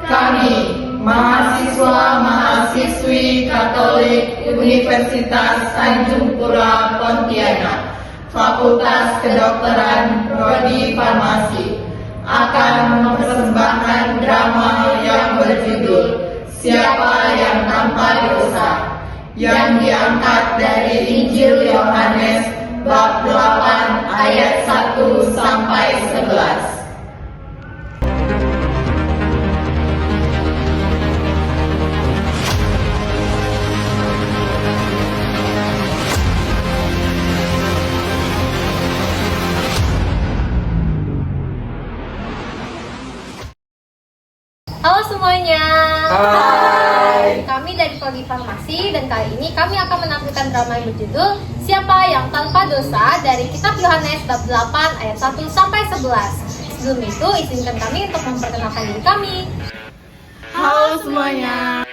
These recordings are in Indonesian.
Kami, mahasiswa-mahasiswi Katolik Universitas Tanjung Pura Pontianak, Fakultas Kedokteran Prodi Farmasi, akan mempersembahkan drama yang berjudul Siapa yang Tanpa Dosa, yang diangkat dari Injil Yohanes bab 8 ayat 1 sampai 11. Halo semuanya. Hai. Kami dari Prodi Farmasi dan kali ini kami akan menampilkan drama yang berjudul Siapa yang Tanpa Dosa dari Kitab Yohanes bab 8 ayat 1 sampai 11. Sebelum itu izinkan kami untuk memperkenalkan diri kami. Halo semuanya.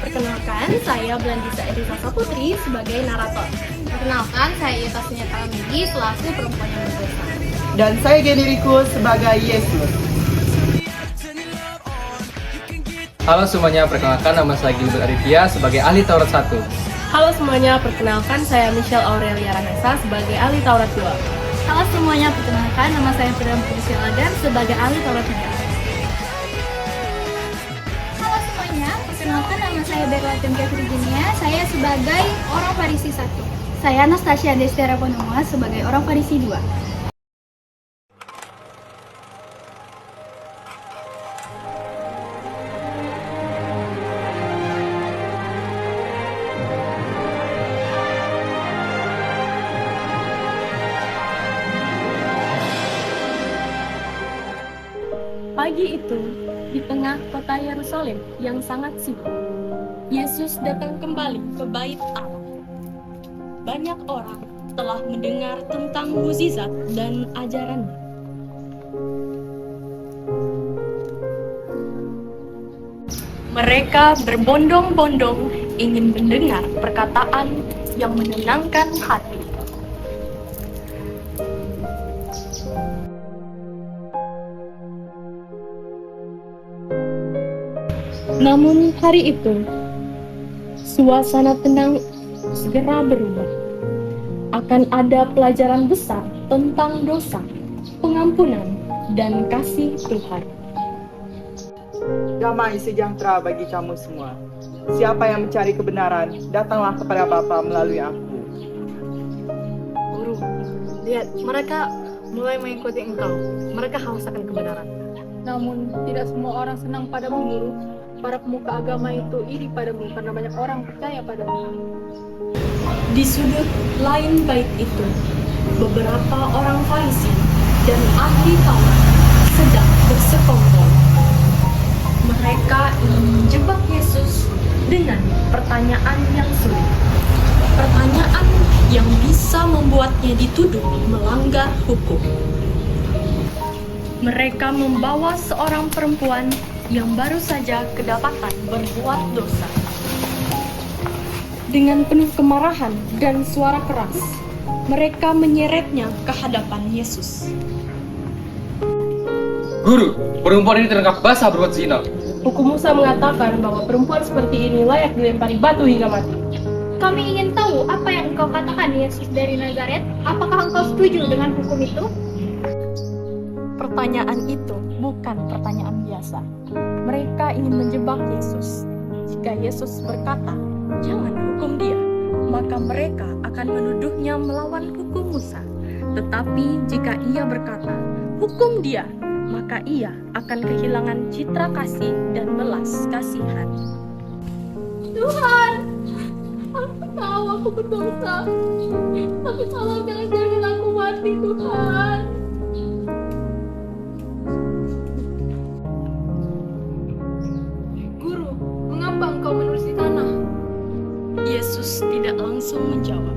Perkenalkan, saya Blandisa Erisa Saputri sebagai narator. Perkenalkan, saya Yeta Sunyata Migi selaku perempuan yang berdosa. Dan saya Geniriku sebagai Yesus. Halo semuanya, perkenalkan nama saya Gilbert Arifia sebagai ahli Taurat 1. Halo semuanya, perkenalkan saya Michelle Aurelia Ranesa sebagai ahli Taurat 2. Halo semuanya, perkenalkan nama saya Firdan Priscilla Dan sebagai ahli Taurat 3. Halo semuanya, perkenalkan nama saya Berla Temke Virginia, saya sebagai orang Farisi 1. Saya Anastasia Destera Ponoma sebagai orang Farisi 2. Pagi itu, di tengah kota Yerusalem yang sangat sibuk, Yesus datang kembali ke bait Allah. Banyak orang telah mendengar tentang mukjizat dan ajarannya. Mereka berbondong-bondong ingin mendengar perkataan yang menenangkan hati. Namun hari itu, suasana tenang segera berubah. Akan ada pelajaran besar tentang dosa, pengampunan, dan kasih Tuhan. Damai sejahtera bagi kamu semua. Siapa yang mencari kebenaran, datanglah kepada Bapa melalui aku. Guru, lihat, mereka mulai mengikuti engkau. Mereka haus akan kebenaran. Namun, tidak semua orang senang padamu, Guru. Para pemuka agama itu iri padamu karena banyak orang percaya padamu. Di sudut lain bait itu, beberapa orang Farisi dan ahli Taurat sedang bersekongkol. Mereka ingin menjebak Yesus dengan pertanyaan yang sulit. Pertanyaan yang bisa membuatnya dituduh melanggar hukum. Mereka membawa seorang perempuan yang baru saja kedapatan berbuat dosa. Dengan penuh kemarahan dan suara keras, mereka menyeretnya ke hadapan Yesus. Guru, perempuan ini tertangkap basah berbuat zina. Hukum Musa mengatakan bahwa perempuan seperti ini layak dilempari batu hingga mati. Kami ingin tahu apa yang engkau katakan, Yesus dari Nazaret. Apakah engkau setuju dengan hukum itu? Pertanyaan itu bukan pertanyaan biasa. Mereka ingin menjebak Yesus. Jika Yesus berkata, "Jangan hukum dia," maka mereka akan menuduhnya melawan hukum Musa. Tetapi jika ia berkata, "Hukum dia," maka ia akan kehilangan citra kasih dan belas kasihan. Tuhan, aku tahu aku berdosa. Tapi tolong jangan aku mati, Tuhan. Guru, mengapa engkau menulis di tanah? Yesus tidak langsung menjawab.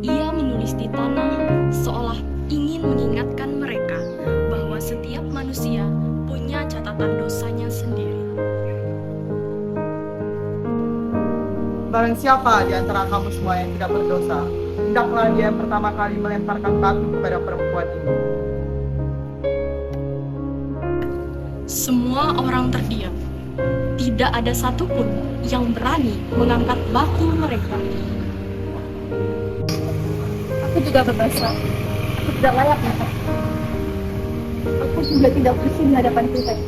Ia menulis di tanah seolah ingin mengingatkan mereka bahwa setiap manusia punya catatan dosanya sendiri. Barang siapa di antara kamu semua yang tidak berdosa, hendaklah dia yang pertama kali melemparkan batu kepada perempuan ini. Semua orang terdiam. Tidak ada satupun yang berani mengangkat batu mereka. Aku juga berdosa. Aku tidak layak Tuhan. Aku juga tidak bersih di hadapan Tuhan.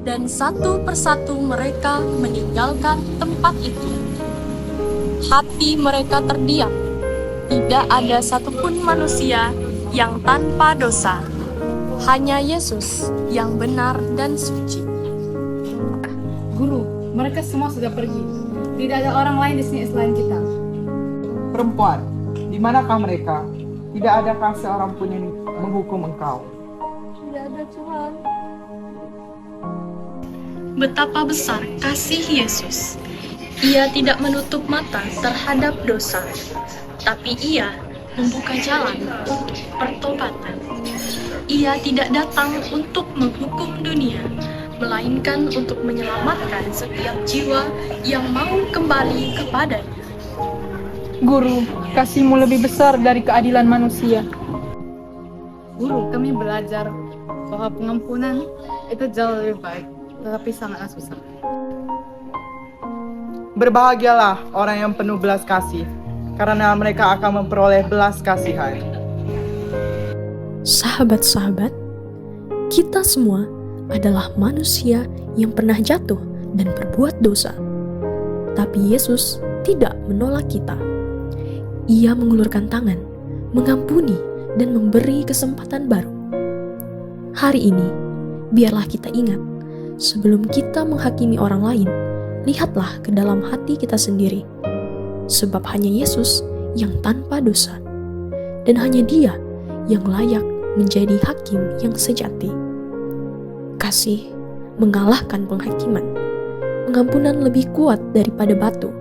Dan satu persatu mereka meninggalkan tempat itu. Hati mereka terdiam. Tidak ada satupun manusia yang tanpa dosa. Hanya Yesus yang benar dan suci. Guru, mereka semua sudah pergi. Tidak ada orang lain di sini selain kita. Perempuan, di manakah mereka? Tidak adakah seorang pun yang menghukum engkau? Tidak ada Tuhan. Betapa besar kasih Yesus. Ia tidak menutup mata terhadap dosa, tapi Ia membuka jalan untuk pertobatan. Ia tidak datang untuk menghukum dunia, melainkan untuk menyelamatkan setiap jiwa yang mau kembali kepadanya. Guru, kasih-Mu lebih besar dari keadilan manusia. Guru, kami belajar bahwa pengampunan itu jauh lebih baik, tetapi sangatlah susah. Berbahagialah orang yang penuh belas kasih, karena mereka akan memperoleh belas kasihan. Sahabat-sahabat, kita semua adalah manusia yang pernah jatuh dan berbuat dosa. Tapi Yesus tidak menolak kita. Ia mengulurkan tangan, mengampuni, dan memberi kesempatan baru. Hari ini, biarlah kita ingat, sebelum kita menghakimi orang lain, lihatlah ke dalam hati kita sendiri. Sebab hanya Yesus yang tanpa dosa, dan hanya Dia yang layak menjadi hakim yang sejati. Kasih mengalahkan penghakiman. Pengampunan lebih kuat daripada batu.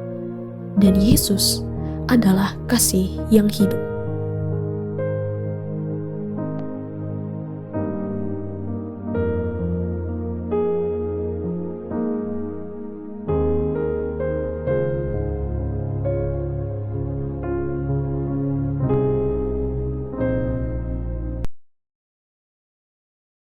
Dan Yesus adalah kasih yang hidup.